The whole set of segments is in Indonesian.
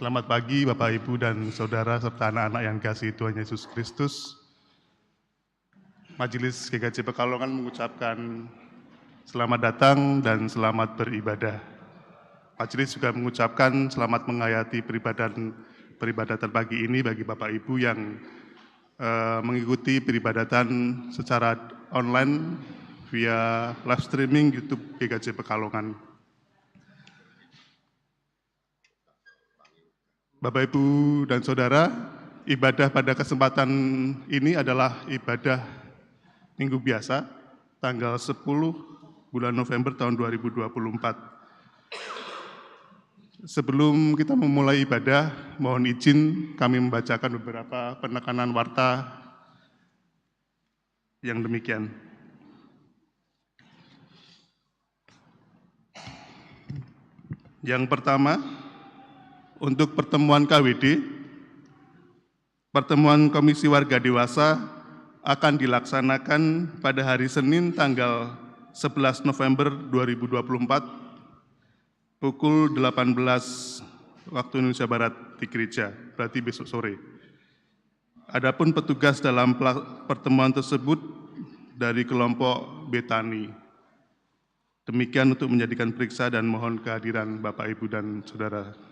Selamat pagi Bapak, Ibu, dan Saudara, serta anak-anak yang dikasihi Tuhan Yesus Kristus. Majelis GKJ Pekalongan mengucapkan selamat datang dan selamat beribadah. Majelis juga mengucapkan selamat menghayati peribadatan pagi ini bagi Bapak Ibu yang mengikuti peribadatan secara online via live streaming YouTube GKJ Pekalongan. Bapak, Ibu, dan Saudara, ibadah pada kesempatan ini adalah ibadah Minggu Biasa, tanggal 10 bulan November tahun 2024. Sebelum kita memulai ibadah, mohon izin kami membacakan beberapa penekanan warta yang demikian. Yang pertama, untuk pertemuan KWD, pertemuan Komisi Warga Dewasa akan dilaksanakan pada hari Senin tanggal 11 November 2024 pukul 18 waktu Indonesia Barat di gereja, berarti besok sore. Adapun petugas dalam pertemuan tersebut dari kelompok Betani. Demikian untuk menjadikan periksa dan mohon kehadiran Bapak, Ibu, dan Saudara.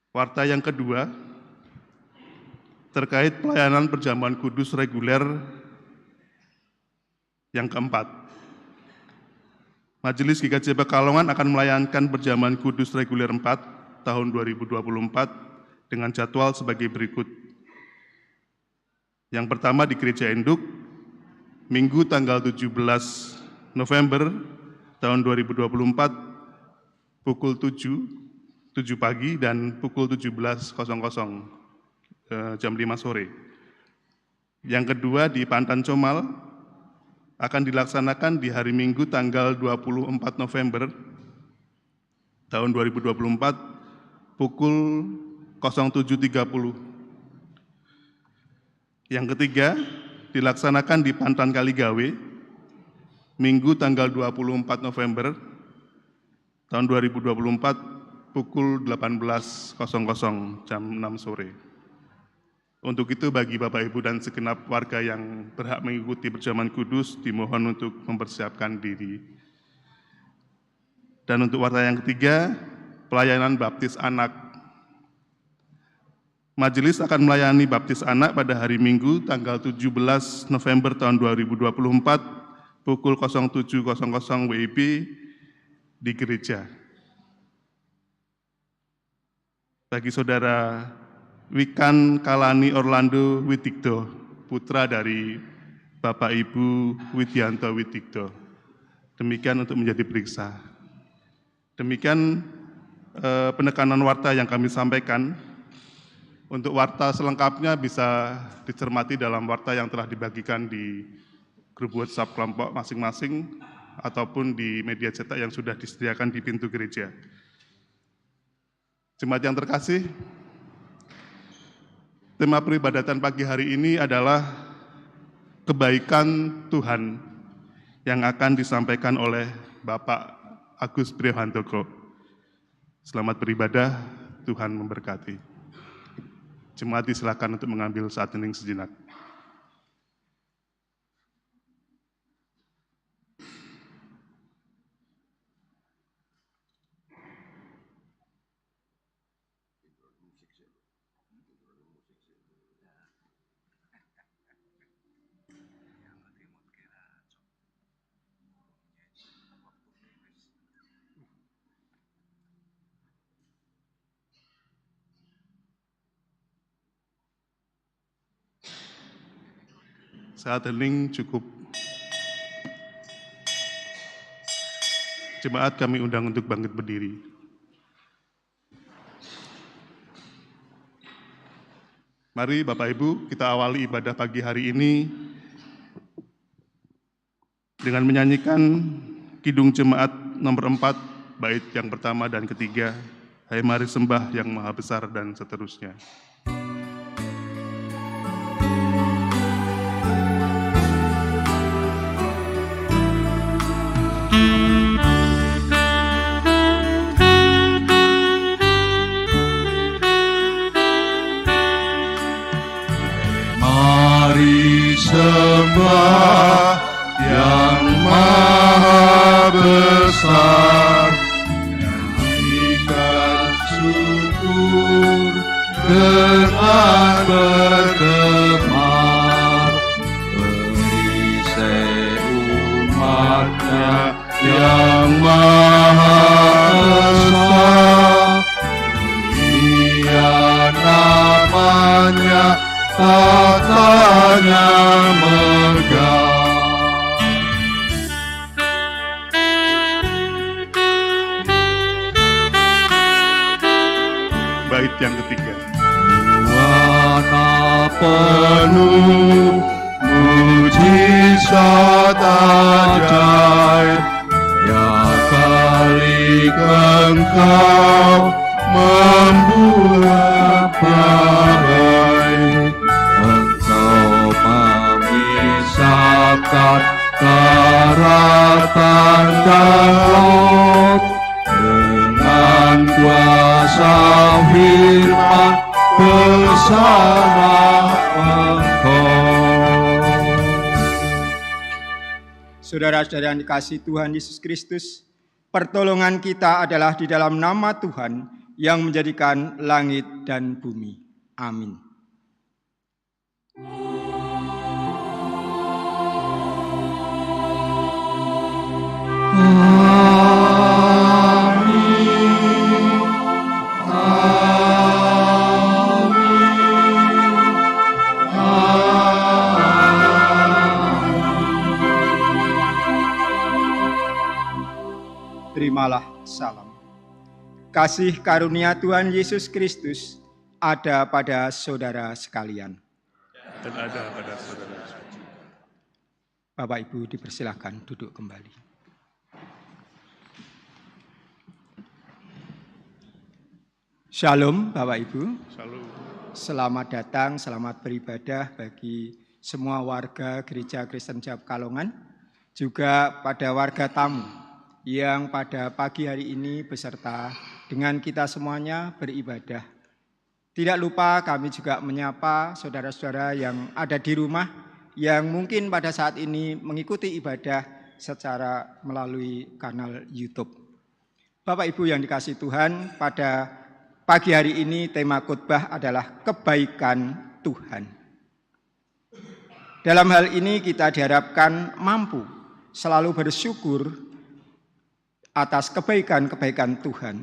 Warta yang kedua, terkait pelayanan perjamuan kudus reguler yang keempat. Majelis GKJ Pekalongan akan melayankan perjamuan kudus reguler 4 tahun 2024 dengan jadwal sebagai berikut. Yang pertama di Gereja Induk, Minggu tanggal 17 November tahun 2024 pukul 7 pagi dan pukul 17.00 jam 5 sore. Yang kedua di Pantan Comal akan dilaksanakan di hari Minggu tanggal 24 November tahun 2024 pukul 07.30. Yang ketiga dilaksanakan di Pantan Kaligawe Minggu tanggal 24 November tahun 2024 pukul 18.00 jam 6 sore. Untuk itu bagi Bapak, Ibu, dan segenap warga yang berhak mengikuti perjamuan kudus dimohon untuk mempersiapkan diri. Dan untuk warta yang ketiga, pelayanan baptis anak. Majelis akan melayani baptis anak pada hari Minggu tanggal 17 November tahun 2024 pukul 07.00 WIB di gereja. Bagi Saudara Wikan Kalani Orlando Witikto, putra dari Bapak Ibu Widianto Witikto. Demikian untuk menjadi periksa. Demikian penekanan warta yang kami sampaikan. Untuk warta selengkapnya bisa dicermati dalam warta yang telah dibagikan di grup WhatsApp kelompok masing-masing ataupun di media cetak yang sudah disediakan di pintu gereja. Jemaat yang terkasih, tema peribadatan pagi hari ini adalah kebaikan Tuhan yang akan disampaikan oleh Bapak Agus Priyohandoko. Selamat beribadah, Tuhan memberkati. Jemaat disilakan untuk mengambil saat hening sejenak. Saat hening cukup. Jemaat kami undang untuk bangkit berdiri. Mari Bapak Ibu kita awali ibadah pagi hari ini dengan menyanyikan Kidung Jemaat nomor 4, bait yang pertama dan ketiga, Hai mari sembah yang maha besar dan seterusnya. disembah yang maha besar, nyanyikan syukur dengan bergemar, berisai umatnya yang maha esa, mulia namanya, tatanya megah. Bait yang ketiga. Warna penuh mujizat ajaib, ya kali Engkau membuat baik. Engkau memisahkan daratan dan laut, dengan kuasa firman bersama Engkau. Saudara-saudara yang dikasihi Tuhan Yesus Kristus, pertolongan kita adalah di dalam nama Tuhan yang menjadikan langit dan bumi. Amin. Terimalah salam. Kasih karunia Tuhan Yesus Kristus ada pada saudara sekalian. Dan ada pada saudara. Bapak Ibu dipersilakan duduk kembali. Shalom Bapak Ibu. Shalom. Selamat datang, selamat beribadah bagi semua warga Gereja Kristen Jawa Pekalongan, juga pada warga tamu yang pada pagi hari ini beserta dengan kita semuanya beribadah. Tidak lupa kami juga menyapa saudara-saudara yang ada di rumah yang mungkin pada saat ini mengikuti ibadah secara melalui kanal YouTube. Bapak Ibu yang dikasihi Tuhan, pada pagi hari ini tema khotbah adalah kebaikan Tuhan. Dalam hal ini kita diharapkan mampu selalu bersyukur atas kebaikan-kebaikan Tuhan.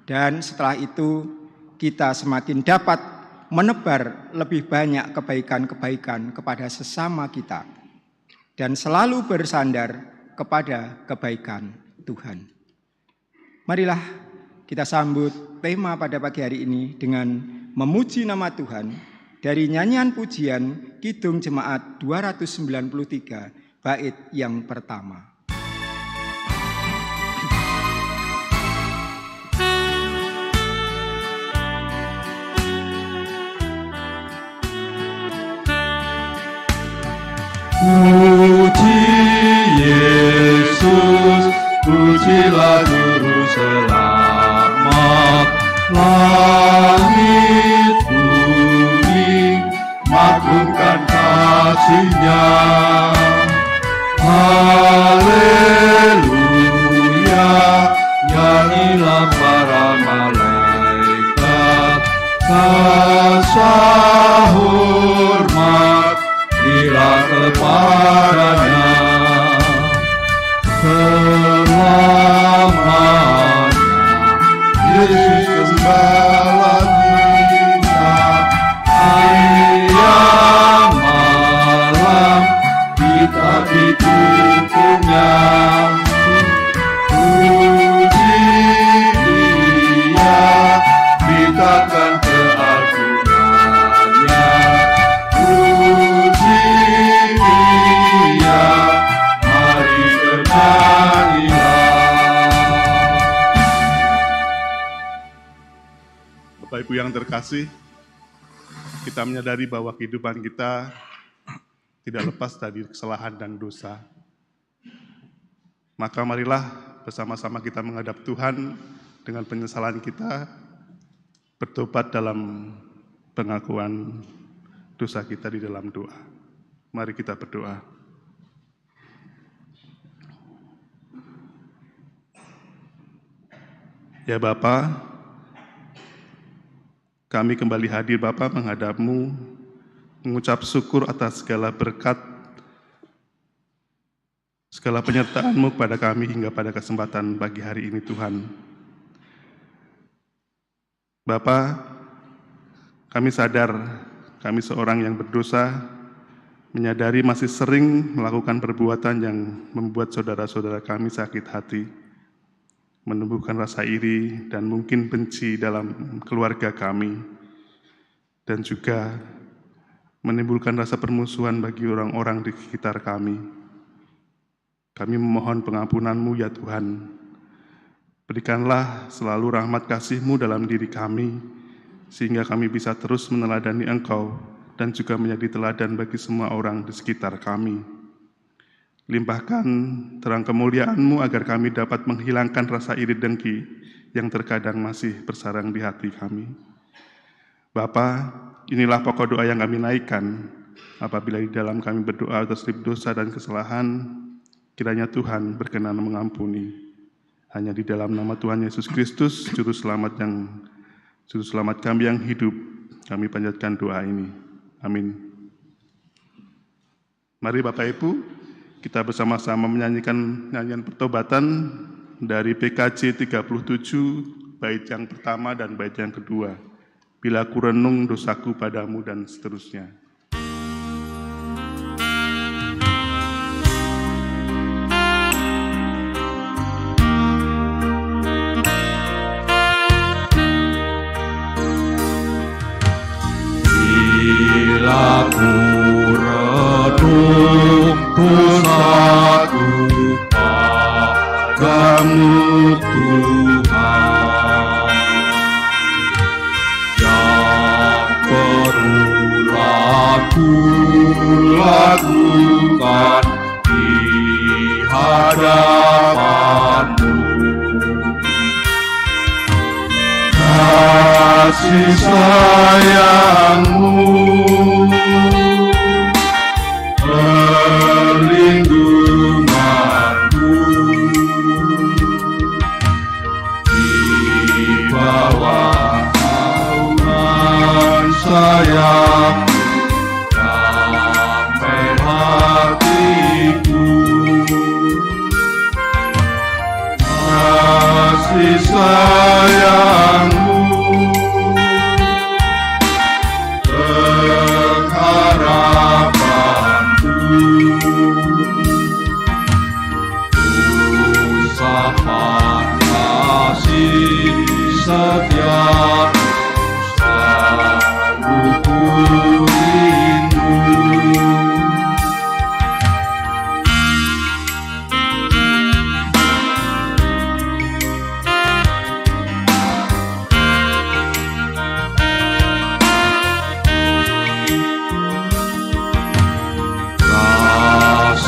Dan setelah itu kita semakin dapat menebar lebih banyak kebaikan-kebaikan kepada sesama kita. Dan selalu bersandar kepada kebaikan Tuhan. Marilah kita sambut tema pada pagi hari ini dengan memuji nama Tuhan dari nyanyian pujian Kidung Jemaat 293 bait yang pertama. Puji Yesus, pujilah Juru Selamat, langit bumi maklumkan kasih-Nya. Haleluya, nyanyilah para malaikat, rasa hormat bila kepadanya, selamanya Yesus gembala kita. Siang malam kita didukungnya, puji Dia, kita akan keagungannya. Puji Dia, mari bernyanyilah. Bapak Ibu yang terkasih, kita menyadari bahwa kehidupan kita tidak lepas dari kesalahan dan dosa. Maka marilah bersama-sama kita menghadap Tuhan dengan penyesalan kita, bertobat dalam pengakuan dosa kita di dalam doa. Mari kita berdoa. Ya Bapa, kami kembali hadir Bapa menghadap-Mu, mengucap syukur atas segala berkat, segala penyertaan-Mu kepada kami hingga pada kesempatan pagi hari ini Tuhan. Bapa, kami sadar kami seorang yang berdosa, menyadari masih sering melakukan perbuatan yang membuat saudara-saudara kami sakit hati, menumbuhkan rasa iri dan mungkin benci dalam keluarga kami, dan juga menimbulkan rasa permusuhan bagi orang-orang di sekitar kami. Kami memohon pengampunan-Mu ya Tuhan. Berikanlah selalu rahmat kasih-Mu dalam diri kami, sehingga kami bisa terus meneladani Engkau dan juga menjadi teladan bagi semua orang di sekitar kami. Limpahkan terang kemuliaan-Mu agar kami dapat menghilangkan rasa iri dengki yang terkadang masih bersarang di hati kami. Bapa, inilah pokok doa yang kami naikkan. Apabila di dalam kami berdoa atas dosa dan kesalahan, kiranya Tuhan berkenan mengampuni. Hanya di dalam nama Tuhan Yesus Kristus, Juru Selamat kami yang hidup, kami panjatkan doa ini. Amin. Mari Bapak Ibu, kita bersama-sama menyanyikan nyanyian pertobatan dari PKJ 37, bait yang pertama dan bait yang kedua. Bila ku renung dosaku padamu dan seterusnya. Bila ku renung dosaku padamu Tuhan, yang berulang ku lakukan di hadapan-Mu. Kasih sayang-Mu perlindungan-Mu di bawah naungan sayang-Mu damai hatiku. Kasih sayang-Mu pengharapan-Ku, usapan kasih setiap selalu ku rindu.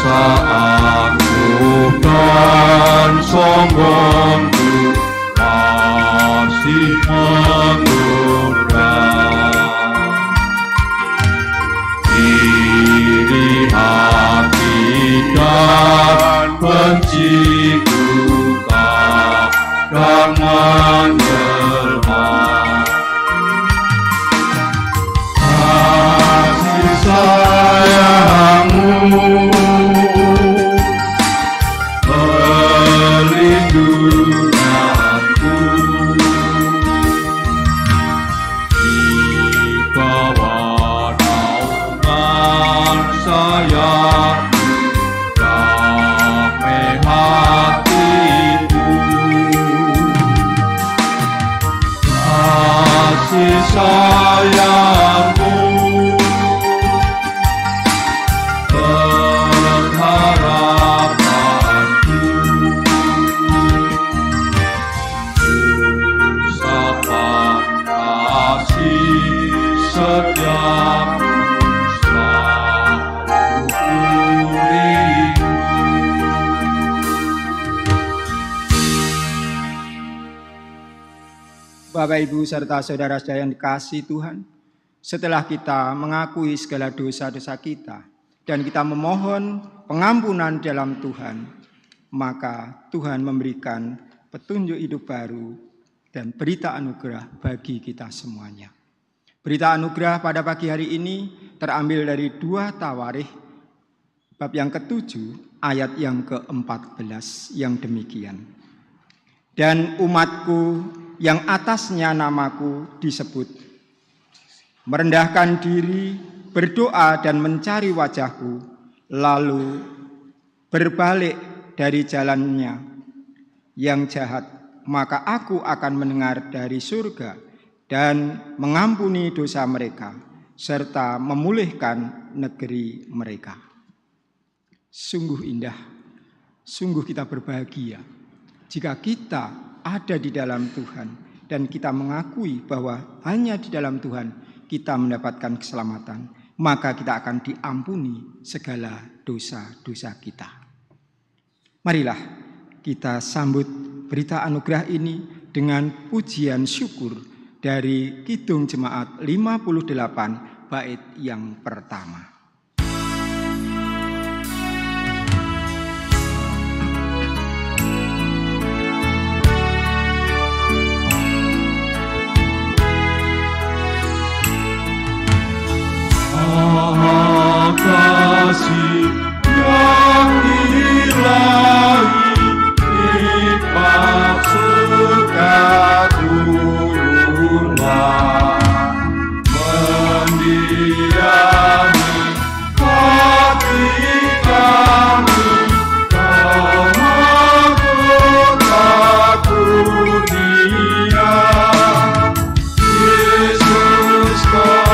Aku dan sombongku masih menggoda, iri hati dan benciku kadang menjelma. Kasih sayang-Mu perlindungan-Ku di bawah naungan sayang-Mu damai hatiku. Kasih sayang-Mu pengharapan-Ku, usapan kasih setiap selalu ku rindu. Bapak, Ibu, serta saudara-saudara yang dikasihi Tuhan, setelah kita mengakui segala dosa-dosa kita, dan kita memohon pengampunan dalam Tuhan, maka Tuhan memberikan petunjuk hidup baru dan berita anugerah bagi kita semuanya. Berita anugerah pada pagi hari ini terambil dari 2 Tawarikh bab yang ke-7 ayat yang ke-14 yang demikian. Dan umatku yang atasnya namaku disebut, merendahkan diri, berdoa dan mencari wajahku, lalu berbalik dari jalannya yang jahat, maka aku akan mendengar dari surga dan mengampuni dosa mereka, serta memulihkan negeri mereka. Sungguh indah, sungguh kita berbahagia jika kita ada di dalam Tuhan dan kita mengakui bahwa hanya di dalam Tuhan kita mendapatkan keselamatan, maka kita akan diampuni segala dosa-dosa kita. Marilah kita sambut berita anugerah ini dengan pujian syukur dari Kidung Jemaat 58 bait yang pertama. Kasih yang ilahi hikmat surga turunlah, mendiami hati kami, Kau mahkota dunia, Yesus Kau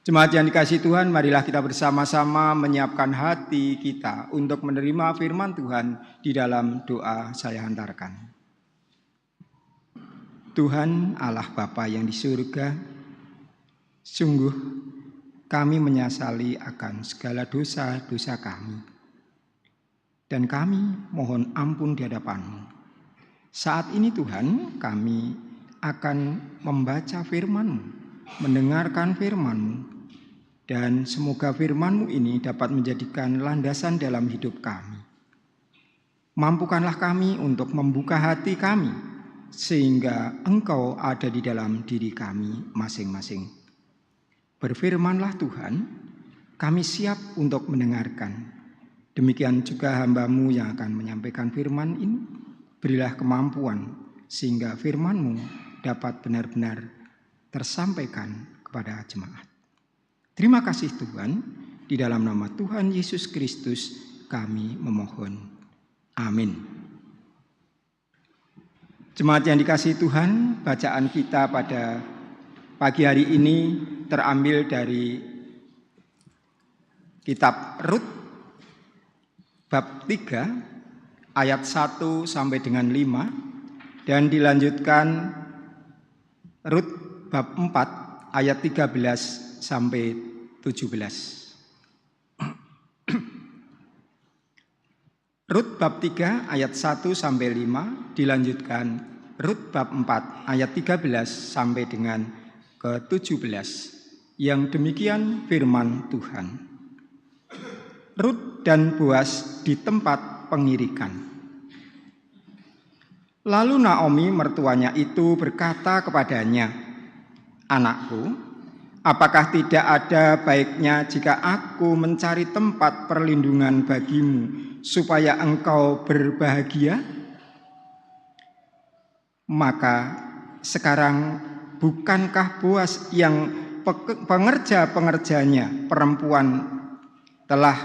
Jemaat yang dikasihi Tuhan, marilah kita bersama-sama menyiapkan hati kita untuk menerima firman Tuhan di dalam doa saya hantarkan. Tuhan Allah Bapa yang di surga, sungguh kami menyesali akan segala dosa-dosa kami. Dan kami mohon ampun di hadapan-Mu. Saat ini Tuhan, kami akan membaca firman-Mu, mendengarkan firman-Mu. Dan semoga firman-Mu ini dapat menjadikan landasan dalam hidup kami. Mampukanlah kami untuk membuka hati kami, sehingga Engkau ada di dalam diri kami masing-masing. Berfirmanlah Tuhan, kami siap untuk mendengarkan. Demikian juga hamba-Mu yang akan menyampaikan firman ini, berilah kemampuan, sehingga firman-Mu dapat benar-benar tersampaikan kepada jemaat. Terima kasih Tuhan, di dalam nama Tuhan Yesus Kristus kami memohon. Amin. Jemaat yang dikasihi Tuhan, bacaan kita pada pagi hari ini terambil dari kitab Rut bab 3 ayat 1 sampai dengan 5 dan dilanjutkan Rut bab 4 ayat 13 sampai 17. Rut bab 3 ayat 1 sampai 5 dilanjutkan Rut bab 4 ayat 13 sampai dengan ke-17. Yang demikian firman Tuhan. Rut dan Boas di tempat pengirikan. Lalu Naomi mertuanya itu berkata kepadanya, "Anakku, apakah tidak ada baiknya jika aku mencari tempat perlindungan bagimu supaya engkau berbahagia? Maka sekarang bukankah Boas yang pengerja-pengerjanya perempuan telah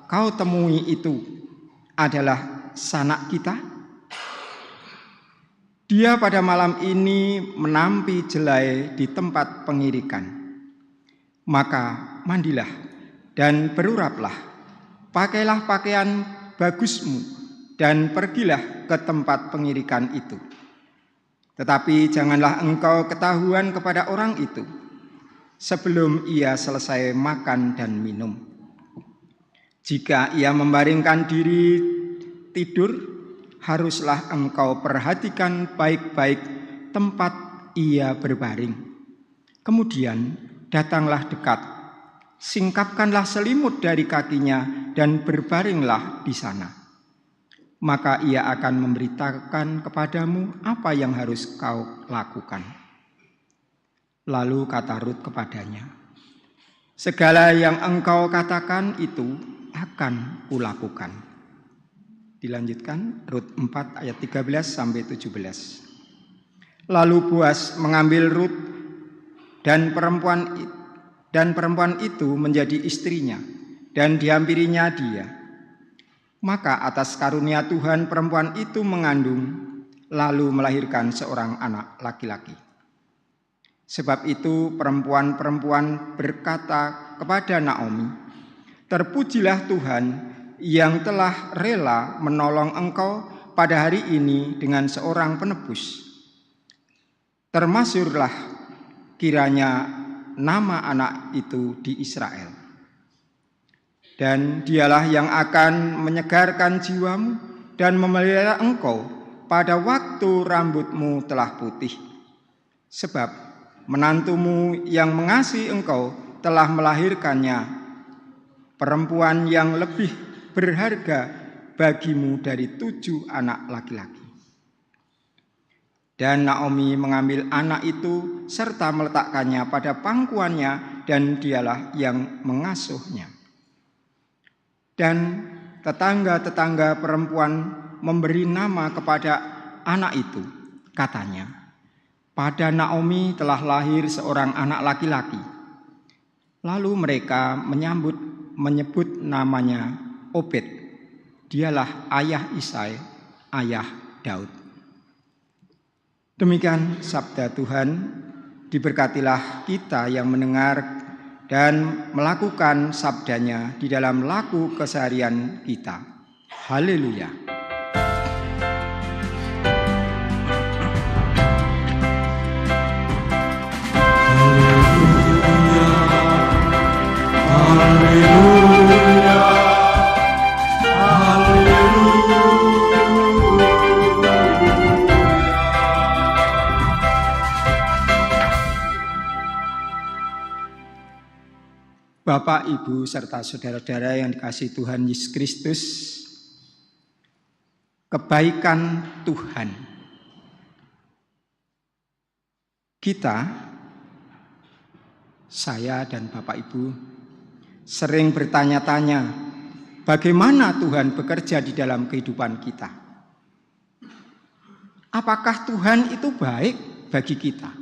kau temui itu adalah sanak kita? Dia pada malam ini menampi jelai di tempat pengirikan. Maka mandilah dan beruraplah, pakailah pakaian bagusmu dan pergilah ke tempat pengirikan itu. Tetapi janganlah engkau ketahuan kepada orang itu sebelum ia selesai makan dan minum. Jika ia membaringkan diri tidur, haruslah engkau perhatikan baik-baik tempat ia berbaring. Kemudian datanglah dekat, singkapkanlah selimut dari kakinya dan berbaringlah di sana. Maka ia akan memberitakan kepadamu apa yang harus kau lakukan. Lalu kata Rut kepadanya, segala yang engkau katakan itu akan kulakukan. Dilanjutkan Rut 4 ayat 13 sampai 17. Lalu Boas mengambil Rut dan perempuan itu menjadi istrinya dan dihampirinya dia. Maka atas karunia Tuhan perempuan itu mengandung lalu melahirkan seorang anak laki-laki. Sebab itu perempuan-perempuan berkata kepada Naomi, terpujilah Tuhan yang telah rela menolong engkau pada hari ini dengan seorang penebus. Termasyhurlah kiranya nama anak itu di Israel. Dan dialah yang akan menyegarkan jiwamu dan memelihara engkau pada waktu rambutmu telah putih. Sebab menantumu yang mengasihi engkau telah melahirkannya, perempuan yang lebih berharga bagimu dari 7 anak laki-laki. Dan Naomi mengambil anak itu serta meletakkannya pada pangkuannya dan dialah yang mengasuhnya. Dan tetangga-tetangga perempuan memberi nama kepada anak itu. Katanya, pada Naomi telah lahir seorang anak laki-laki. Lalu mereka menyebut namanya Obed. Dialah ayah Isai, ayah Daud. Demikian sabda Tuhan. Diberkatilah kita yang mendengar dan melakukan sabdanya di dalam laku keseharian kita. Haleluya. Haleluya, haleluya. Bapak, Ibu, serta saudara-saudara yang dikasihi Tuhan Yesus Kristus, kebaikan Tuhan. Kita, saya dan Bapak Ibu, sering bertanya-tanya bagaimana Tuhan bekerja di dalam kehidupan kita. Apakah Tuhan itu baik bagi kita?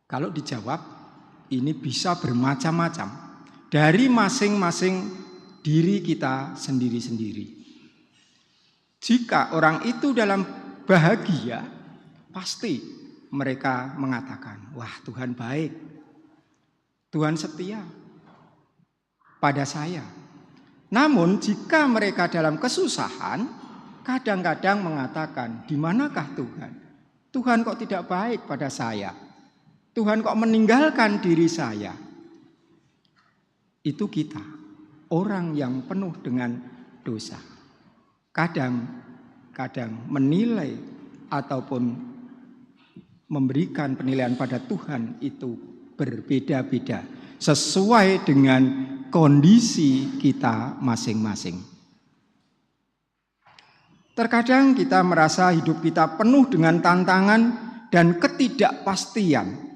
Kalau dijawab, ini bisa bermacam-macam dari masing-masing diri kita sendiri-sendiri. Jika orang itu dalam bahagia, pasti mereka mengatakan, wah Tuhan baik, Tuhan setia pada saya. Namun jika mereka dalam kesusahan, kadang-kadang mengatakan, di manakah Tuhan? Tuhan kok tidak baik pada saya? Tuhan kok meninggalkan diri saya? Itu kita, orang yang penuh dengan dosa. Kadang-kadang menilai ataupun memberikan penilaian pada Tuhan itu berbeda-beda sesuai dengan kondisi kita masing-masing. Terkadang kita merasa hidup kita penuh dengan tantangan dan ketidakpastian.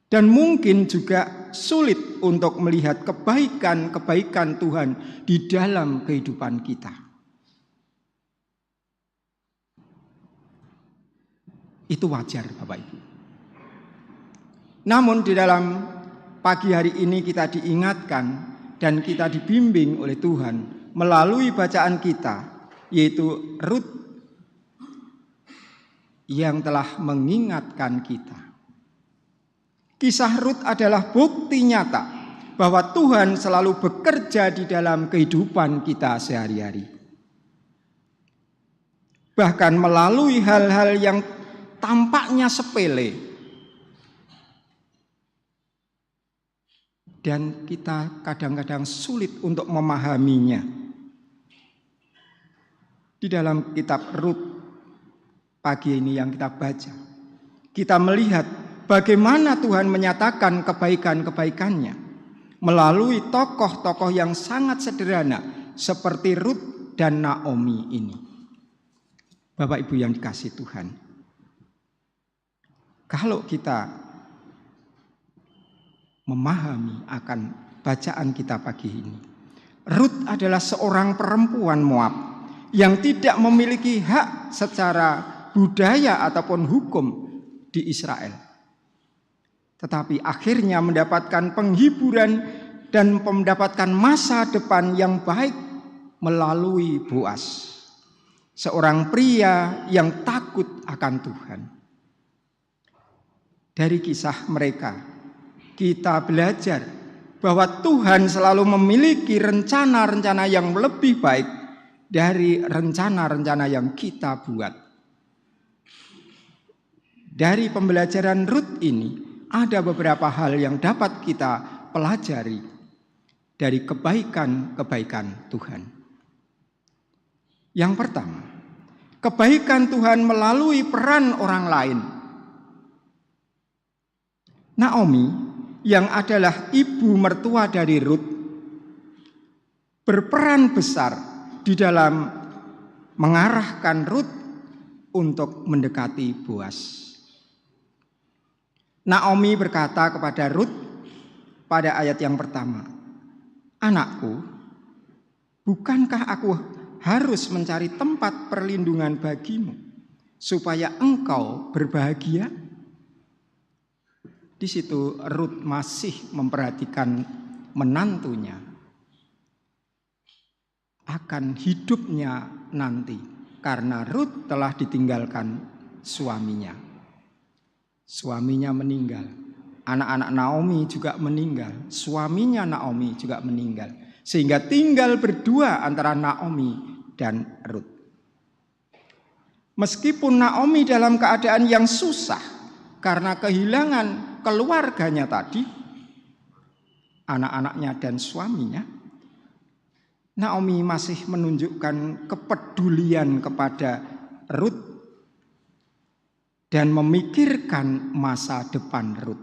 Dan mungkin juga sulit untuk melihat kebaikan-kebaikan Tuhan di dalam kehidupan kita. Itu wajar, Bapak Ibu. Namun di dalam pagi hari ini kita diingatkan dan kita dibimbing oleh Tuhan melalui bacaan kita, yaitu Rut yang telah mengingatkan kita. Kisah Rut adalah bukti nyata bahwa Tuhan selalu bekerja di dalam kehidupan kita sehari-hari. Bahkan melalui hal-hal yang tampaknya sepele. Dan kita kadang-kadang sulit untuk memahaminya. Di dalam kitab Rut pagi ini yang kita baca, kita melihat bagaimana Tuhan menyatakan kebaikan-kebaikannya melalui tokoh-tokoh yang sangat sederhana seperti Rut dan Naomi ini. Bapak Ibu yang dikasihi Tuhan, kalau kita memahami akan bacaan kita pagi ini, Rut adalah seorang perempuan Moab yang tidak memiliki hak secara budaya ataupun hukum di Israel. Tetapi akhirnya mendapatkan penghiburan dan mendapatkan masa depan yang baik melalui Boas, seorang pria yang takut akan Tuhan. Dari kisah mereka, kita belajar bahwa Tuhan selalu memiliki rencana-rencana yang lebih baik dari rencana-rencana yang kita buat. Dari pembelajaran Rut ini, ada beberapa hal yang dapat kita pelajari dari kebaikan-kebaikan Tuhan. Yang pertama, kebaikan Tuhan melalui peran orang lain. Naomi yang adalah ibu mertua dari Rut berperan besar di dalam mengarahkan Rut untuk mendekati Boas. Naomi berkata kepada Rut pada ayat yang pertama, "Anakku, bukankah aku harus mencari tempat perlindungan bagimu supaya engkau berbahagia?" Di situ Rut masih memperhatikan menantunya akan hidupnya nanti, karena Rut telah ditinggalkan suaminya. Suaminya meninggal, anak-anak Naomi juga meninggal, suaminya Naomi juga meninggal, sehingga tinggal berdua antara Naomi dan Rut. Meskipun Naomi dalam keadaan yang susah karena kehilangan keluarganya tadi, anak-anaknya dan suaminya, Naomi masih menunjukkan kepedulian kepada Rut dan memikirkan masa depan Rut.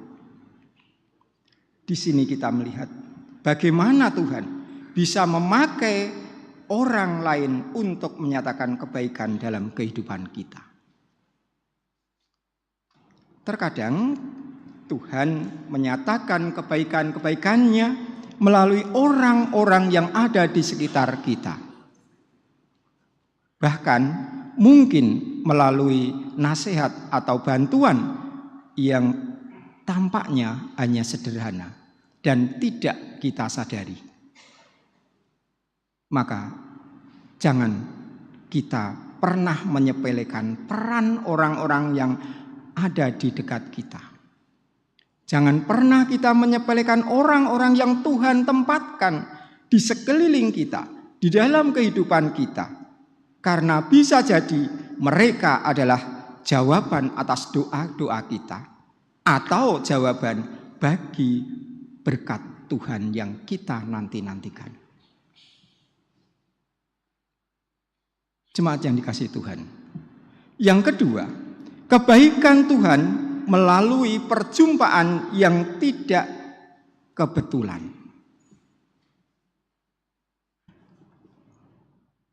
Di sini kita melihat bagaimana Tuhan bisa memakai orang lain untuk menyatakan kebaikan dalam kehidupan kita. Terkadang Tuhan menyatakan kebaikan-kebaikannya melalui orang-orang yang ada di sekitar kita. Bahkan mungkin melalui nasihat atau bantuan yang tampaknya hanya sederhana dan tidak kita sadari. Maka jangan kita pernah menyepelekan peran orang-orang yang ada di dekat kita. Jangan pernah kita menyepelekan orang-orang yang Tuhan tempatkan di sekeliling kita, di dalam kehidupan kita. Karena bisa jadi mereka adalah jawaban atas doa-doa kita, atau jawaban bagi berkat Tuhan yang kita nanti-nantikan. Jemaat yang dikasihi Tuhan. Yang kedua, kebaikan Tuhan melalui perjumpaan yang tidak kebetulan.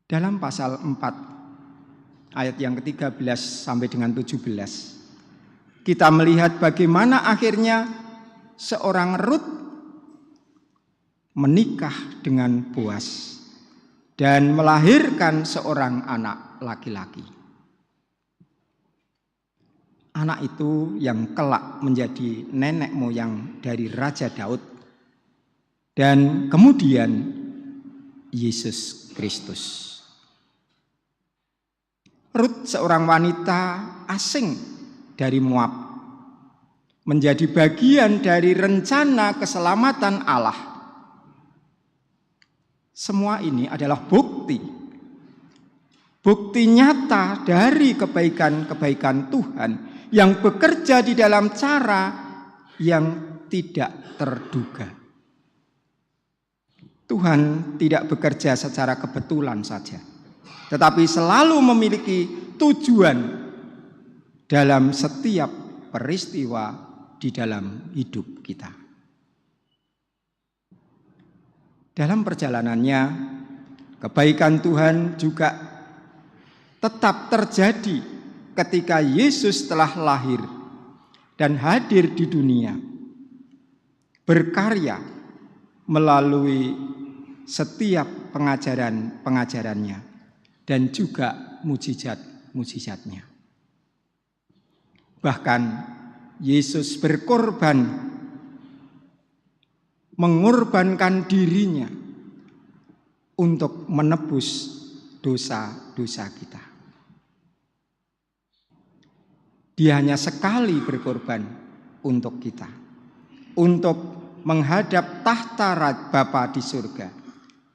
Dalam pasal 4 ayat yang ke-13 sampai dengan 17, kita melihat bagaimana akhirnya seorang Rut menikah dengan Boas dan melahirkan seorang anak laki-laki. Anak itu yang kelak menjadi nenek moyang dari Raja Daud dan kemudian Yesus Kristus. Rut seorang wanita asing dari Moab menjadi bagian dari rencana keselamatan Allah Semua ini adalah bukti nyata dari kebaikan-kebaikan Tuhan yang bekerja di dalam cara yang tidak terduga. Tuhan tidak bekerja secara kebetulan saja, tetapi selalu memiliki tujuan dalam setiap peristiwa di dalam hidup kita. Dalam perjalanannya, kebaikan Tuhan juga tetap terjadi ketika Yesus telah lahir dan hadir di dunia, berkarya melalui setiap pengajaran-pengajarannya dan juga mujizat-mujizatnya. Bahkan Yesus berkorban, mengorbankan dirinya untuk menebus dosa-dosa kita. Dia hanya sekali berkorban untuk kita, untuk menghadap tahta Bapa di surga.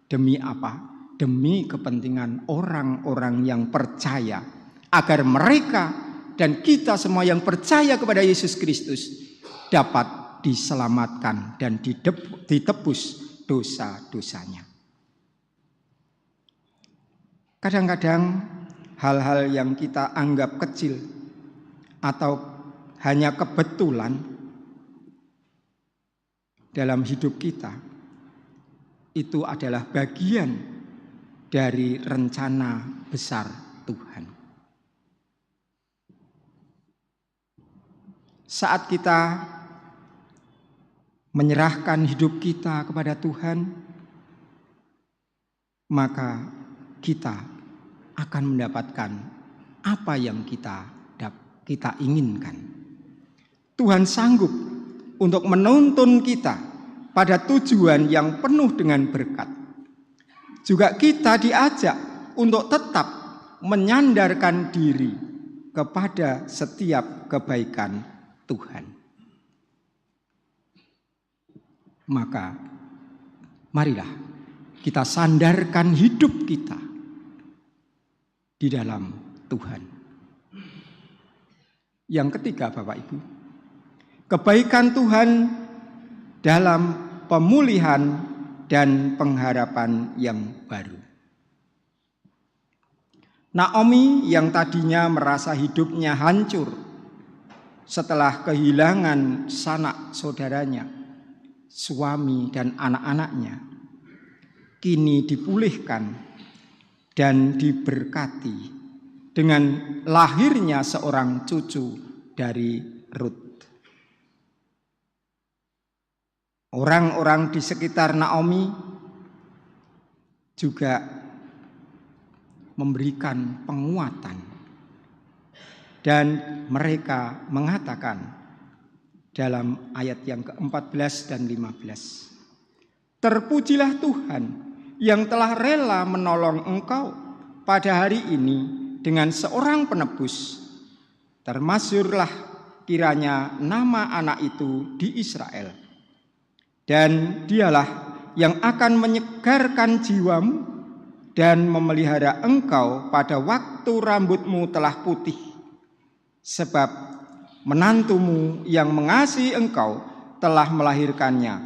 Demi apa? Demi kepentingan orang-orang yang percaya, agar mereka dan kita semua yang percaya kepada Yesus Kristus dapat diselamatkan dan ditebus dosa-dosanya. Kadang-kadang hal-hal yang kita anggap kecil atau hanya kebetulan dalam hidup kita itu adalah bagian dari rencana besar Tuhan. Saat kita menyerahkan hidup kita kepada Tuhan, maka kita akan mendapatkan apa yang kita inginkan. Tuhan sanggup untuk menuntun kita pada tujuan yang penuh dengan berkat. Juga kita diajak untuk tetap menyandarkan diri kepada setiap kebaikan Tuhan. Maka marilah kita sandarkan hidup kita di dalam Tuhan. Yang ketiga, Bapak Ibu, kebaikan Tuhan dalam pemulihan dan pengharapan yang baru. Naomi yang tadinya merasa hidupnya hancur setelah kehilangan sanak saudaranya, suami dan anak-anaknya, kini dipulihkan dan diberkati dengan lahirnya seorang cucu dari Rut. Orang-orang di sekitar Naomi juga memberikan penguatan dan mereka mengatakan dalam ayat yang ke-14 dan 15, "Terpujilah Tuhan yang telah rela menolong engkau pada hari ini dengan seorang penebus. Termasyhurlah kiranya nama anak itu di Israel. Dan dialah yang akan menyegarkan jiwamu dan memelihara engkau pada waktu rambutmu telah putih. Sebab menantumu yang mengasihi engkau telah melahirkannya,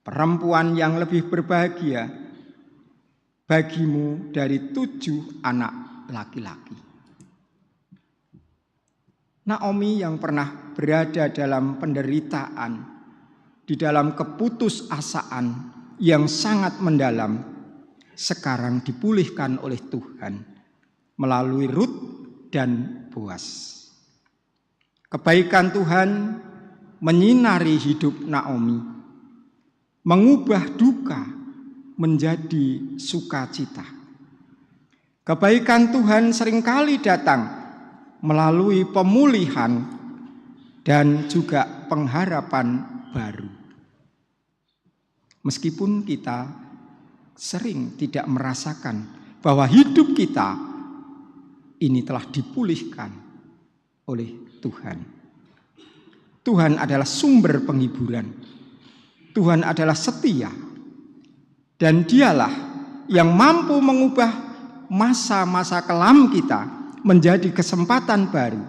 perempuan yang lebih berbahagia bagimu dari 7 anak laki-laki." Naomi yang pernah berada dalam penderitaan, di dalam keputusasaan yang sangat mendalam, sekarang dipulihkan oleh Tuhan melalui Rut dan Boas. Kebaikan Tuhan menyinari hidup Naomi, mengubah duka menjadi sukacita. Kebaikan Tuhan seringkali datang melalui pemulihan dan juga pengharapan baru. Meskipun kita sering tidak merasakan bahwa hidup kita ini telah dipulihkan oleh Tuhan. Tuhan adalah sumber penghiburan. Tuhan adalah setia. Dan dialah yang mampu mengubah masa-masa kelam kita menjadi kesempatan baru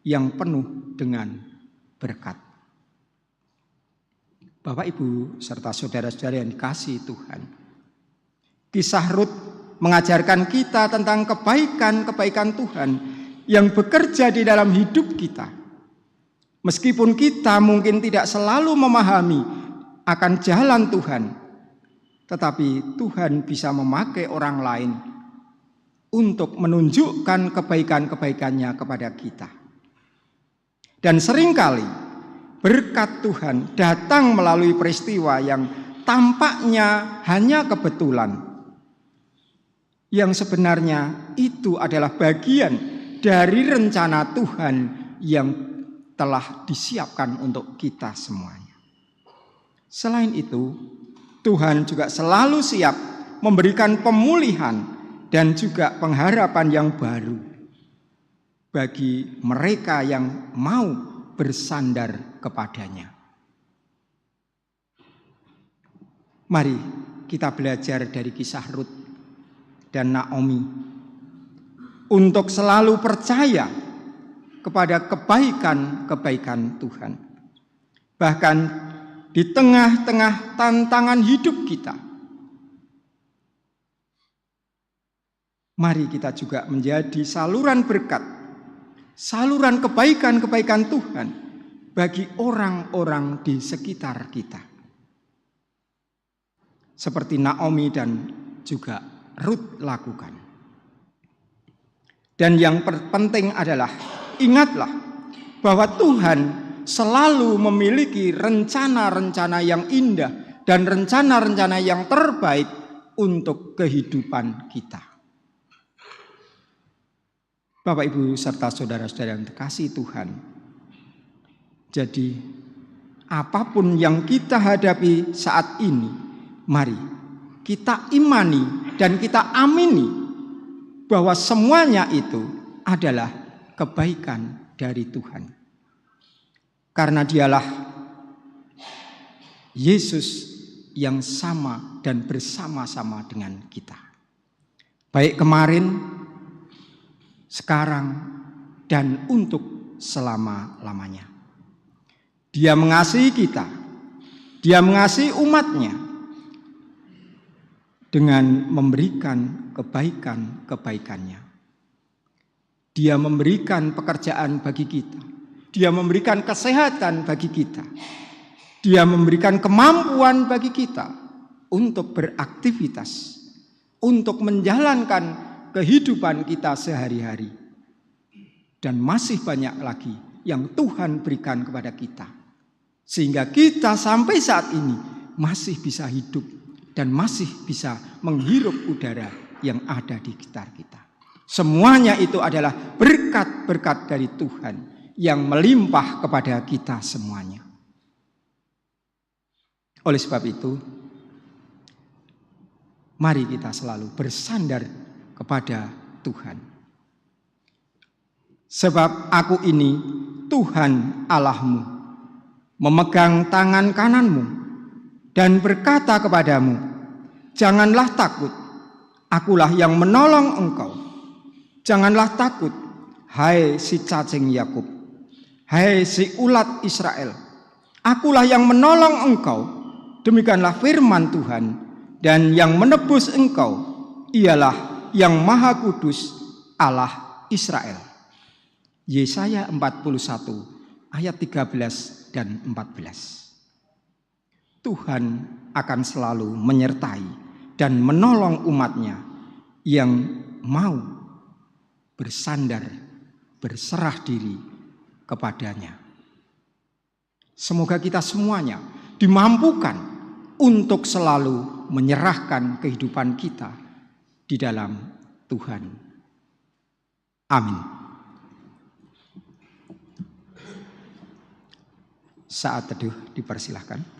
yang penuh dengan berkat. Bapak, Ibu, serta saudara-saudara yang dikasihi Tuhan, kisah Rut mengajarkan kita tentang kebaikan-kebaikan Tuhan yang bekerja di dalam hidup kita. Meskipun kita mungkin tidak selalu memahami akan jalan Tuhan, tetapi Tuhan bisa memakai orang lain untuk menunjukkan kebaikan-kebaikannya kepada kita. Dan seringkali berkat Tuhan datang melalui peristiwa yang tampaknya hanya kebetulan, yang sebenarnya itu adalah bagian dari rencana Tuhan yang telah disiapkan untuk kita semuanya. Selain itu, Tuhan juga selalu siap memberikan pemulihan dan juga pengharapan yang baru bagi mereka yang mau bersandar kepadanya. Mari kita belajar dari kisah Rut dan Naomi untuk selalu percaya kepada kebaikan-kebaikan Tuhan. Bahkan di tengah-tengah tantangan hidup kita, mari kita juga menjadi saluran berkat, saluran kebaikan-kebaikan Tuhan bagi orang-orang di sekitar kita. Seperti Naomi dan juga Rut lakukan. Dan yang penting adalah, ingatlah bahwa Tuhan selalu memiliki rencana-rencana yang indah dan rencana-rencana yang terbaik untuk kehidupan kita. Bapak, Ibu, serta saudara-saudara yang dikasihi Tuhan. Jadi, apapun yang kita hadapi saat ini, mari kita imani dan kita amini bahwa semuanya itu adalah kebaikan dari Tuhan. Karena dialah Yesus yang sama dan bersama-sama dengan kita. Baik kemarin, sekarang, dan untuk selama-lamanya. Dia mengasihi kita, Dia mengasihi umatnya dengan memberikan kebaikan-kebaikannya. Dia memberikan pekerjaan bagi kita, Dia memberikan kesehatan bagi kita, Dia memberikan kemampuan bagi kita untuk beraktivitas, untuk menjalankan kehidupan kita sehari-hari. Dan masih banyak lagi yang Tuhan berikan kepada kita, sehingga kita sampai saat ini masih bisa hidup dan masih bisa menghirup udara yang ada di sekitar kita. Semuanya itu adalah berkat-berkat dari Tuhan yang melimpah kepada kita semuanya. Oleh sebab itu, mari kita selalu bersandar kepada Tuhan. Sebab aku ini Tuhan Allahmu, memegang tangan kananmu dan berkata kepadamu, janganlah takut, akulah yang menolong engkau. Janganlah takut, hai si cacing Yakub, hai si ulat Israel. Akulah yang menolong engkau, demikianlah firman Tuhan. Dan yang menebus engkau ialah yang Maha Kudus, Allah Israel. Yesaya 41 ayat 13 dan 14. Tuhan akan selalu menyertai dan menolong umatnya yang mau bersandar, berserah diri kepadanya. Semoga kita semuanya dimampukan untuk selalu menyerahkan kehidupan kita di dalam Tuhan. Amin. Saat teduh dipersilahkan.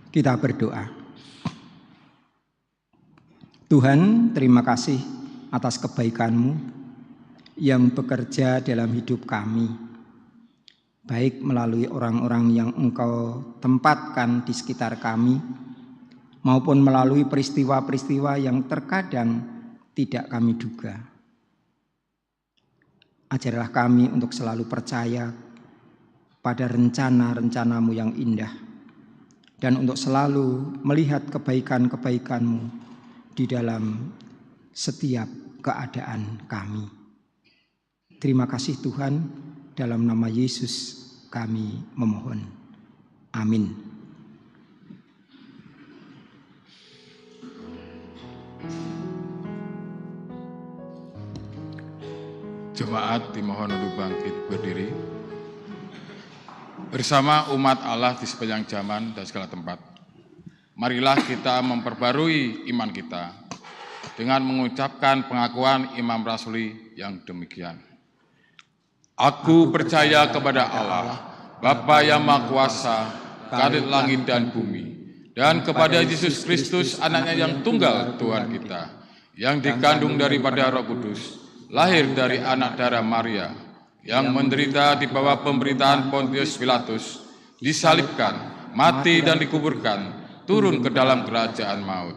Kita berdoa. Tuhan, terima kasih atas kebaikan-Mu yang bekerja dalam hidup kami, baik melalui orang-orang yang Engkau tempatkan di sekitar kami, maupun melalui peristiwa-peristiwa yang terkadang tidak kami duga. Ajarlah kami untuk selalu percaya pada rencana-rencana-Mu yang indah, dan untuk selalu melihat kebaikan-kebaikan-Mu di dalam setiap keadaan kami. Terima kasih Tuhan, dalam nama Yesus kami memohon. Amin. Jemaat dimohon untuk bangkit berdiri. Bersama umat Allah di sepanjang zaman dan segala tempat, marilah kita memperbarui iman kita dengan mengucapkan pengakuan Imam Rasuli yang demikian. Aku percaya kepada Allah, Bapa yang Maha Kuasa, Khalid langit dan bumi, dan kepada Yesus Kristus, Anaknya yang tunggal Tuhan kita, yang dikandung daripada Roh Kudus, lahir dari anak darah Maria, yang menderita di bawah pemerintahan Pontius Pilatus, disalibkan, mati dan dikuburkan, turun ke dalam kerajaan maut.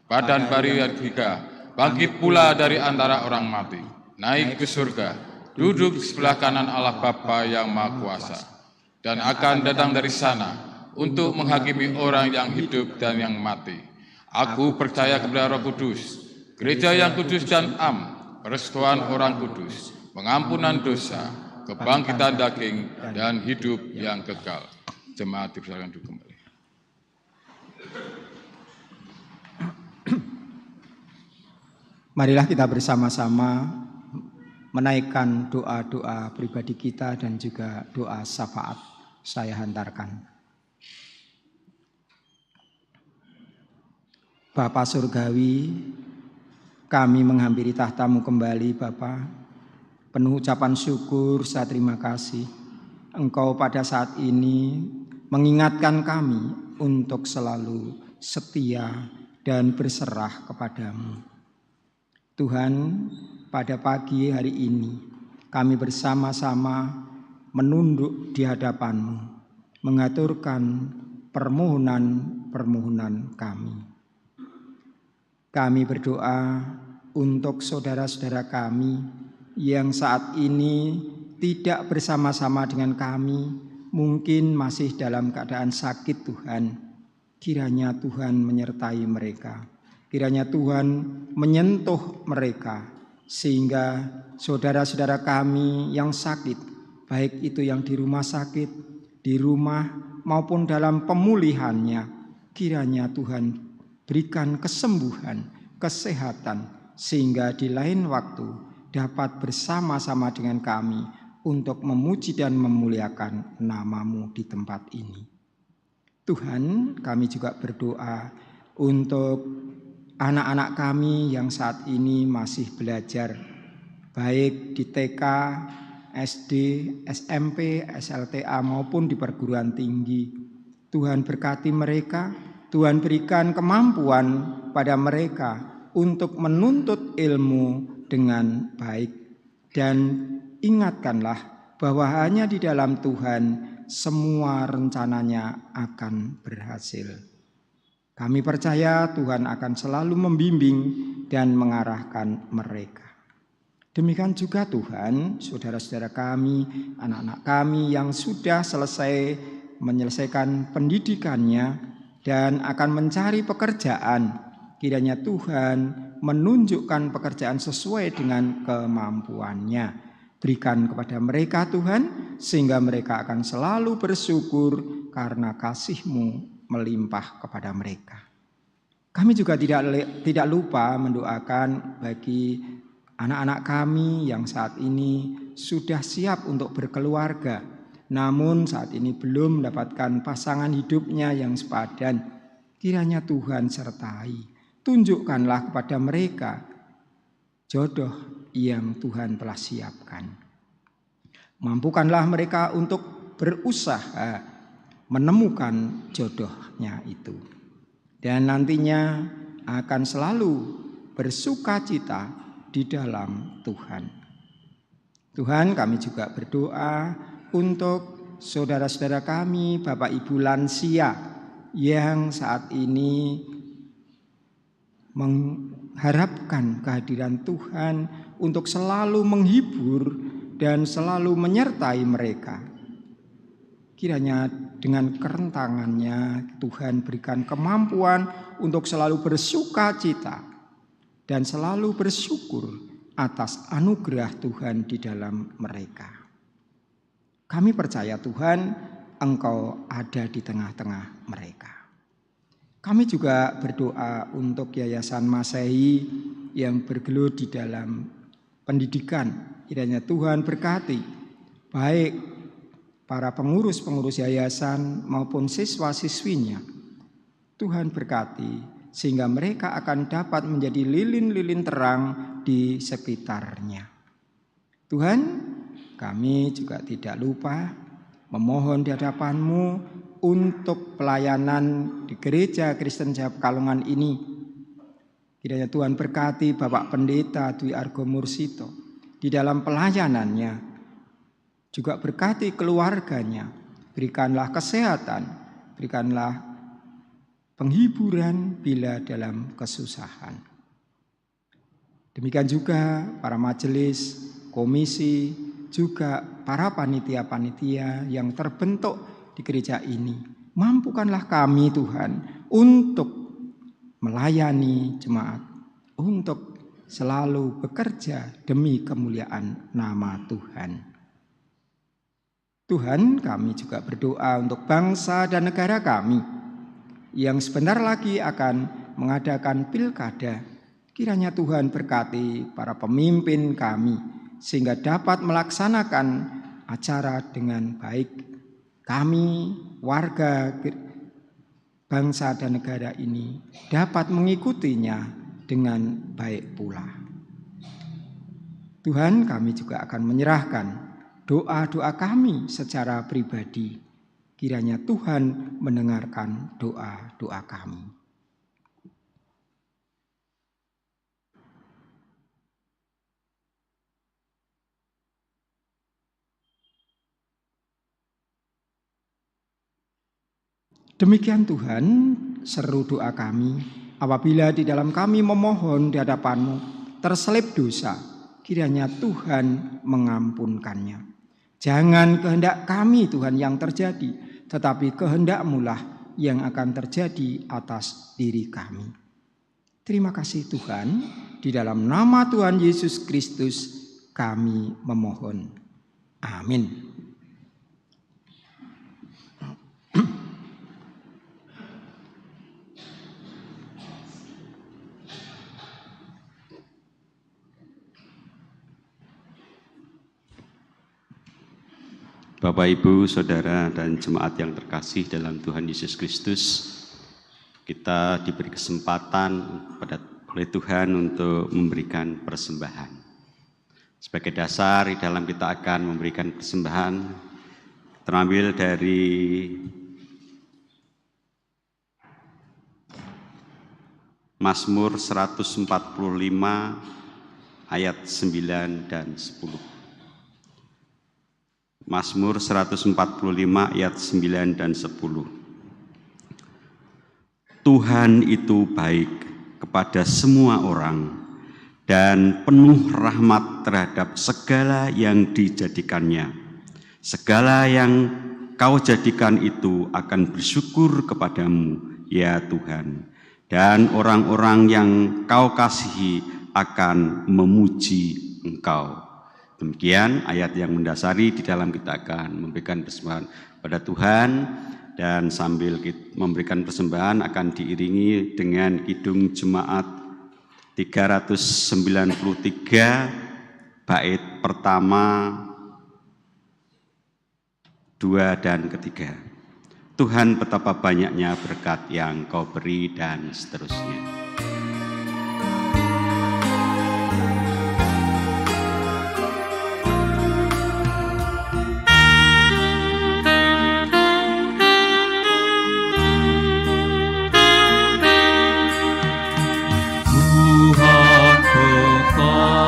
Pada hari ketiga, bangkit pula dari antara orang mati, naik ke surga, duduk sebelah kanan Allah Bapa yang Maha Kuasa, dan akan datang dari sana untuk menghakimi orang yang hidup dan yang mati. Aku percaya kepada Roh Kudus, gereja yang kudus dan am, persekutuan orang kudus, pengampunan dosa, kebangkitan daging, dan hidup yang kekal. Jemaat dipersilakan duduk kembali. Marilah kita bersama-sama menaikkan doa-doa pribadi kita dan juga doa syafaat saya hantarkan. Bapa Surgawi, kami menghampiri tahta-Mu kembali Bapa, penuh ucapan syukur serta terima kasih. Engkau pada saat ini mengingatkan kami untuk selalu setia dan berserah kepada-Mu. Tuhan, pada pagi hari ini kami bersama-sama menunduk di hadapan-Mu, mengaturkan permohonan-permohonan kami. Kami berdoa untuk saudara-saudara kami yang saat ini tidak bersama-sama dengan kami, mungkin masih dalam keadaan sakit Tuhan. Kiranya Tuhan menyertai mereka. Kiranya Tuhan menyentuh mereka, sehingga saudara-saudara kami yang sakit, baik itu yang di rumah sakit, di rumah maupun dalam pemulihannya, kiranya Tuhan berikan kesembuhan, kesehatan, sehingga di lain waktu dapat bersama-sama dengan kami untuk memuji dan memuliakan nama-Mu di tempat ini. Tuhan, kami juga berdoa untuk anak-anak kami yang saat ini masih belajar, baik di TK, SD, SMP, SLTA maupun di perguruan tinggi. Tuhan berkati mereka, Tuhan berikan kemampuan pada mereka untuk menuntut ilmu dengan baik. Dan ingatkanlah bahwa hanya di dalam Tuhan semua rencananya akan berhasil. Kami percaya Tuhan akan selalu membimbing dan mengarahkan mereka. Demikian juga Tuhan, saudara-saudara kami, anak-anak kami yang sudah selesai menyelesaikan pendidikannya dan akan mencari pekerjaan. Kiranya Tuhan menunjukkan pekerjaan sesuai dengan kemampuannya. Berikan kepada mereka Tuhan, sehingga mereka akan selalu bersyukur karena kasih-Mu melimpah kepada mereka. Kami juga tidak lupa mendoakan bagi anak-anak kami yang saat ini sudah siap untuk berkeluarga, namun saat ini belum mendapatkan pasangan hidupnya yang sepadan. Kiranya Tuhan sertai, tunjukkanlah kepada mereka jodoh yang Tuhan telah siapkan. Mampukanlah mereka untuk berusaha menemukan jodohnya itu. Dan nantinya akan selalu bersuka cita di dalam Tuhan. Tuhan, kami juga berdoa untuk saudara-saudara kami, Bapak Ibu lansia yang saat ini mengharapkan kehadiran Tuhan untuk selalu menghibur dan selalu menyertai mereka. Kiranya dengan kerentangannya Tuhan berikan kemampuan untuk selalu bersuka cita dan selalu bersyukur atas anugerah Tuhan di dalam mereka. Kami percaya Tuhan, Engkau ada di tengah-tengah mereka. Kami juga berdoa untuk Yayasan Masehi yang bergelut di dalam pendidikan. Kiranya Tuhan berkati baik para pengurus-pengurus yayasan maupun siswa-siswinya. Tuhan berkati sehingga mereka akan dapat menjadi lilin-lilin terang di sekitarnya. Tuhan, kami juga tidak lupa memohon di hadapan-Mu untuk pelayanan di Gereja Kristen Sehat Pekalongan ini. Kiranya Tuhan berkati Bapak Pendeta Dwi Argo Mursito di dalam pelayanannya. Juga berkati keluarganya. Berikanlah kesehatan, berikanlah penghiburan bila dalam kesusahan. Demikian juga para majelis, komisi, juga para panitia-panitia yang terbentuk di gereja ini. Mampukanlah kami Tuhan untuk melayani jemaat, untuk selalu bekerja demi kemuliaan nama Tuhan. Tuhan, kami juga berdoa untuk bangsa dan negara kami yang sebentar lagi akan mengadakan pilkada. Kiranya Tuhan berkati para pemimpin kami sehingga dapat melaksanakan acara dengan baik. Kami, warga bangsa dan negara ini dapat mengikutinya dengan baik pula. Tuhan, kami juga akan menyerahkan doa-doa kami secara pribadi. Kiranya Tuhan mendengarkan doa-doa kami. Demikian Tuhan, seru doa kami. Apabila di dalam kami memohon di hadapan-Mu terselip dosa, kiranya Tuhan mengampunkannya. Jangan kehendak kami Tuhan yang terjadi, tetapi kehendak-Mu lah yang akan terjadi atas diri kami. Terima kasih Tuhan, di dalam nama Tuhan Yesus Kristus kami memohon. Amin. Bapak, Ibu, Saudara, dan jemaat yang terkasih dalam Tuhan Yesus Kristus, kita diberi kesempatan oleh Tuhan untuk memberikan persembahan. Sebagai dasar, di dalam kita akan memberikan persembahan, terambil dari Mazmur 145 ayat 9 dan 10. Mazmur 145 ayat 9 dan 10. Tuhan itu baik kepada semua orang dan penuh rahmat terhadap segala yang dijadikannya. Segala yang Kau jadikan itu akan bersyukur kepadamu, ya Tuhan. Dan orang-orang yang Kau kasihi akan memuji Engkau. Demikian ayat yang mendasari di dalam kita akan memberikan persembahan pada Tuhan, dan sambil memberikan persembahan akan diiringi dengan kidung jemaat 393 bait pertama, 2 dan ketiga. Tuhan betapa banyaknya berkat yang Kau beri, dan seterusnya. Tuhan kekal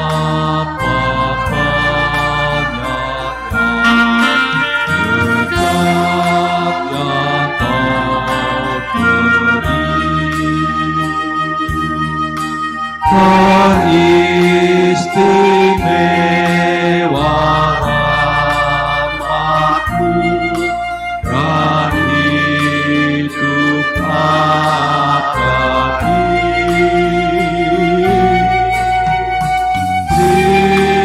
Teristimewa rahmat-Mu dan hidup abadi.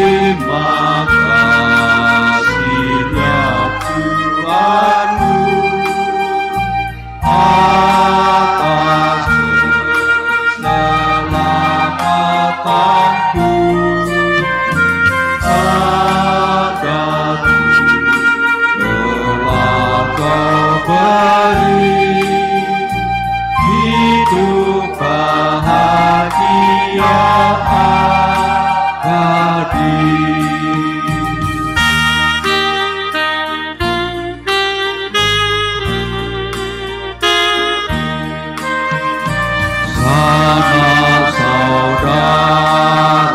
Terima kasih ya Tuhanku atas keselamatanku. Padaku telah Kau beri hidup bahagia abadi. Sanak saudara dan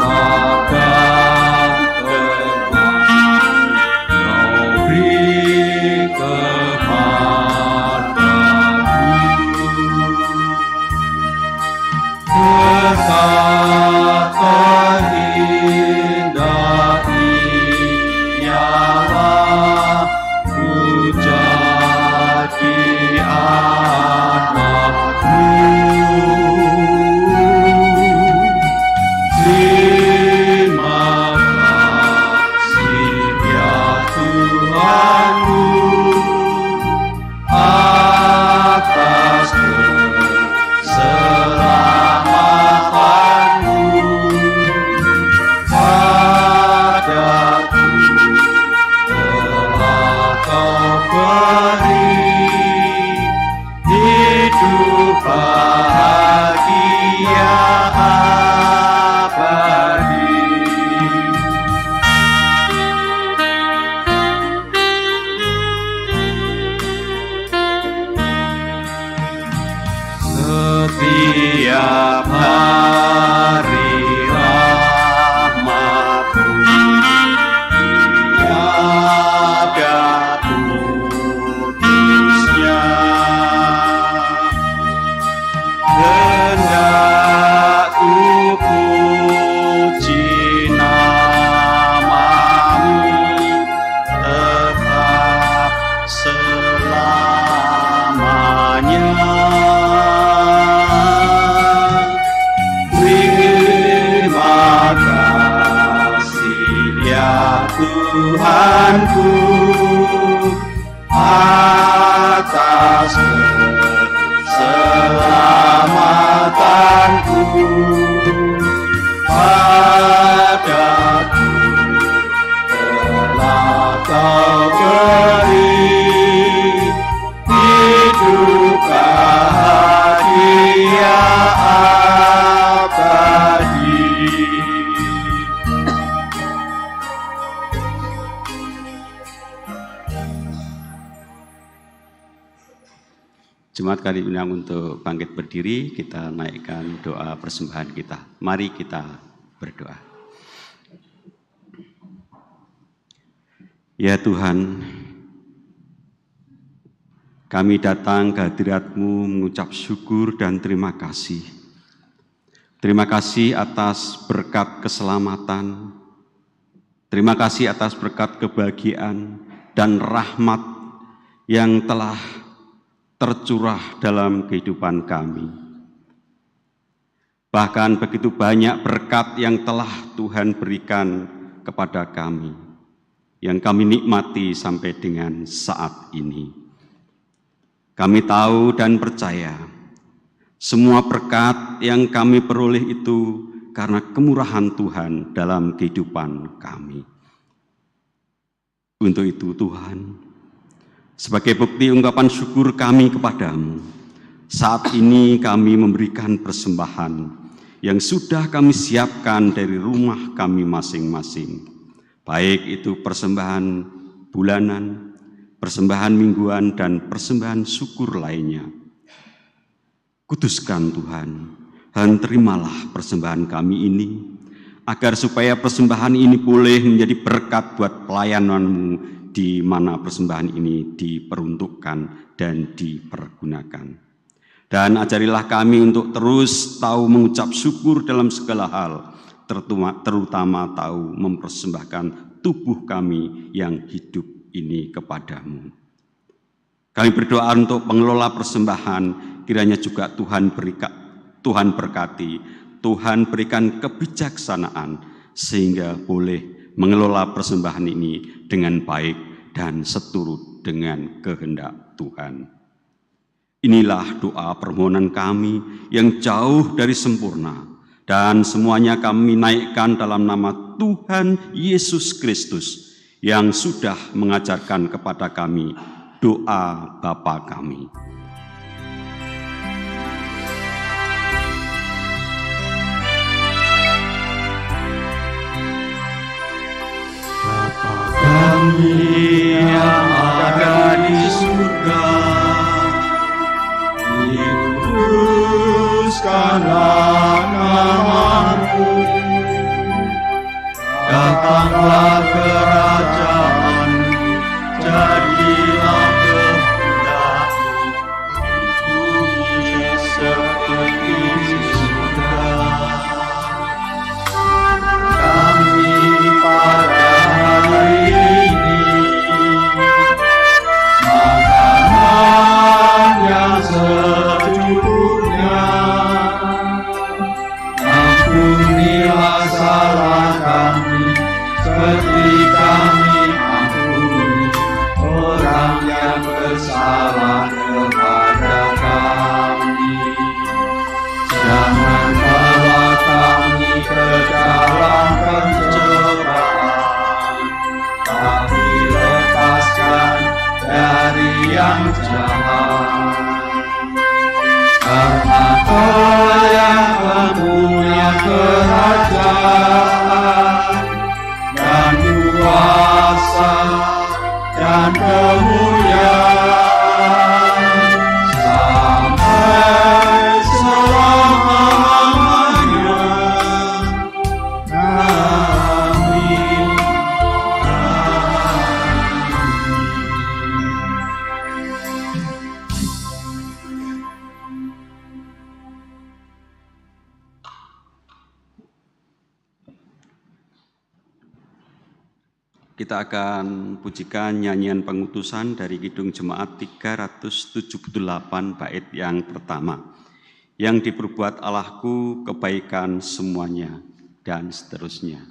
teman, Kau beri kepadaku berkat terindah ialah ku jadi anak-Mu. Terima kasih ya Tuhanku atas keselamatan-Mu. Padaku telah Kau beri hidup bahagia abadi. Setiap hari rahmat-Mu tiada putusnya. Hendak ku puji nama-Mu tetap selamanya. Terima kasih ya Tuhanku atas keselamatan-Ku. Padaku telah Kau beri hidup bahagia abadi. Jemaat kami undang untuk bangkit berdiri, kita naikkan doa persembahan kita. Mari kita berdoa. Ya Tuhan, kami datang ke hadirat-Mu mengucap syukur dan terima kasih. Terima kasih atas berkat keselamatan, terima kasih atas berkat kebahagiaan dan rahmat yang telah tercurah dalam kehidupan kami. Bahkan begitu banyak berkat yang telah Tuhan berikan kepada kami, yang kami nikmati sampai dengan saat ini. Kami tahu dan percaya, semua berkat yang kami peroleh itu karena kemurahan Tuhan dalam kehidupan kami. Untuk itu Tuhan, sebagai bukti ungkapan syukur kami kepadamu, saat ini kami memberikan persembahan yang sudah kami siapkan dari rumah kami masing-masing. Baik itu persembahan bulanan, persembahan mingguan, dan persembahan syukur lainnya. Kuduskan Tuhan, dan terimalah persembahan kami ini, agar supaya persembahan ini boleh menjadi berkat buat pelayanan-Mu di mana persembahan ini diperuntukkan dan dipergunakan. Dan ajarilah kami untuk terus tahu mengucap syukur dalam segala hal, terutama tahu mempersembahkan tubuh kami yang hidup ini kepadamu. Kami berdoa untuk pengelola persembahan, kiranya juga Tuhan berkati, Tuhan berikan kebijaksanaan, sehingga boleh mengelola persembahan ini dengan baik dan seturut dengan kehendak Tuhan. Inilah doa permohonan kami yang jauh dari sempurna, dan semuanya kami naikkan dalam nama Tuhan Yesus Kristus yang sudah mengajarkan kepada kami doa Bapa kami. Bapa kami yang ada di surga, dikuduskanlah nama-Mu, datanglah kerajaan-Mu, jadilah kehendak-Mu di bumi seperti di surga. Kami pada hari ini makanan yang secukupnya, ampunilah salah kami seperti kami ampuni orang yang bersalah kepada kami. Jangan bawa kami ke dalam pencobaan, tapi lepaskan dari yang jahat. Karena Kau yang mempunyai kerajaan dan kuasa dan kemuliaan sampai selama-lamanya. Amin. Kita akan pujikan nyanyian pengutusan dari Kidung Jemaat 378 bait yang pertama, yang diperbuat Allahku kebaikan semuanya, dan seterusnya.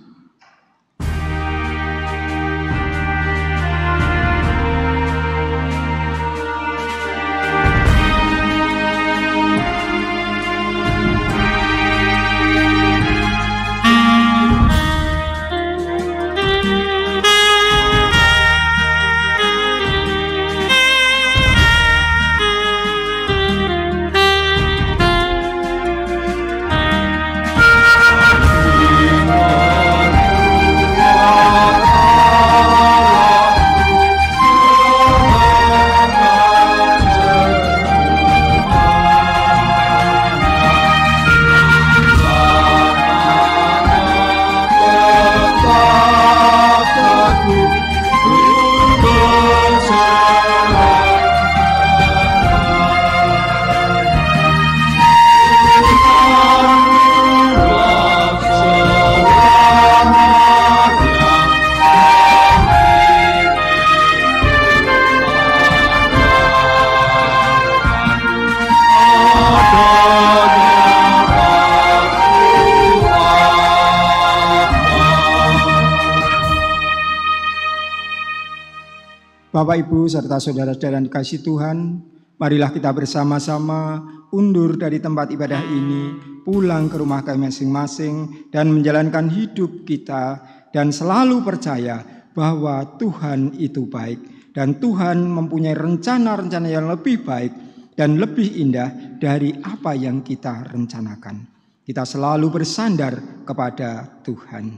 Bapak, Ibu, serta saudara-saudara yang dikasihi Tuhan, marilah kita bersama-sama undur dari tempat ibadah ini, pulang ke rumah kami masing-masing, dan menjalankan hidup kita, dan selalu percaya bahwa Tuhan itu baik, dan Tuhan mempunyai rencana-rencana yang lebih baik dan lebih indah dari apa yang kita rencanakan. Kita selalu bersandar kepada Tuhan.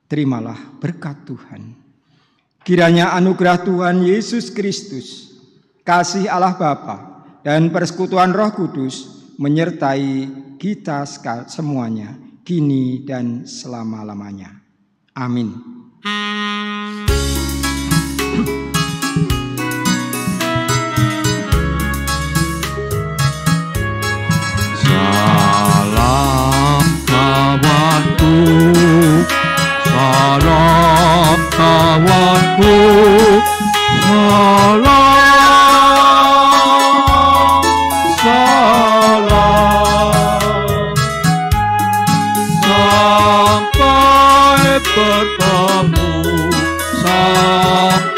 Terimalah berkat Tuhan. Kiranya anugerah Tuhan Yesus Kristus, kasih Allah Bapa, dan persekutuan Roh Kudus menyertai kita semuanya, kini dan selama-lamanya. Amin. sampai bertemu sampai